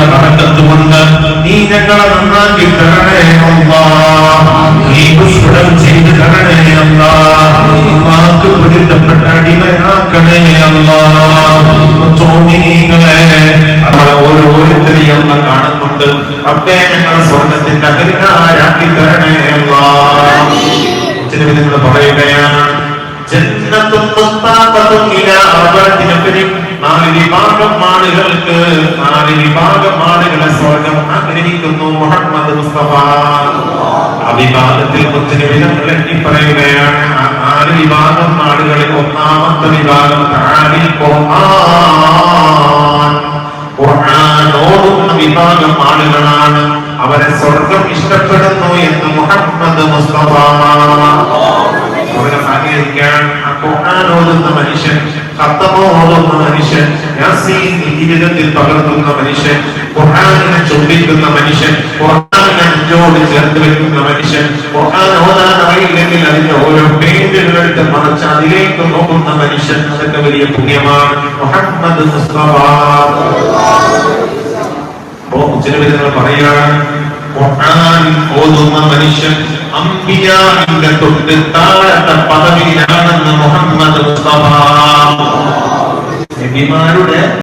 ബറക്കത്ത് കൊണ്ട് നീ ഞങ്ങളെ നന്നാക്കി തരണേ അല്ലാഹ്. നീ പുഷ്പം ചെയ്ത് തരണേ അല്ലാഹ്. മാക്ക് പൊരുത്തപ്പെട്ട അടിമയാക്കണേ അല്ലാഹ്. തോന്നിങ്ങളെ നമ്മളെ ഓരോരുത്തരെയും കാണുന്നുണ്ട്. റബ്ബേ ഞങ്ങളെ സ്വർഗത്തിന്റെ അകലിനാരാക്കി തരണേ അല്ലാഹ്. നിങ്ങൾ പറയുകയാണ് ജന്നത്തും മുസ്താഖത്തും ഇലാ അബദിൻ കരീം. നാല് വിഭാഗം ആളുകളെ സ്വർഗം ആഗ്രഹിക്കുന്നു മുഹമ്മദ് മുസ്തഫ. ആ വിഭാഗത്തിൽ മുത്തനബിതങ്ങൾ എണ്ണി പറയുകയാണ്. നാല് വിഭാഗം ആളുകളിൽ ഒന്നാമത്തെ വിഭാഗം ഖുർആൻ ഓതുന്ന വിഭാഗം ആളുകളാണ്. അവരെ സ്വർഗം ഇഷ്ടപ്പെടുന്നു എന്ന് മുഹമ്മദ് മുസ്തഫ. ആഗ്രഹിക്കാൻ ഖുർആൻ ഓതുന്ന മനുഷ്യൻ, ഖത്തമോ ഓതുന്ന മനുഷ്യൻ, യാസീൻ ജീവിതത്തിൽ പകർത്തുന്ന മനുഷ്യൻ, ഖുർആനിനെ ചൊല്ലിക്കുന്ന മനുഷ്യൻ, ഖുർആനിനെ നെഞ്ചോട് ചേർത്ത് വെക്കുന്ന മനുഷ്യൻ, ഖുർആൻ ഓതാൻ അറിയില്ലെങ്കിൽ അതിന്റെ ഓരോ പേജുകളെടുത്ത് മറിച്ച് അതിലേക്ക് നോക്കുന്ന മനുഷ്യൻ, അതൊക്കെ വലിയ പുണ്യമാണ്. മുഹമ്മദ് മുസ്തഫ. ചിലവിധങ്ങൾ പറയുകയാണ് ഖുർആൻ ഓതുന്ന മനുഷ്യൻ അംബിയാവിന്റെ തൊട്ട് താഴത്തെ പദവിയിലാണെന്ന് മുഹമ്മദ് മുസ്തഫ. നബിമാരുടെ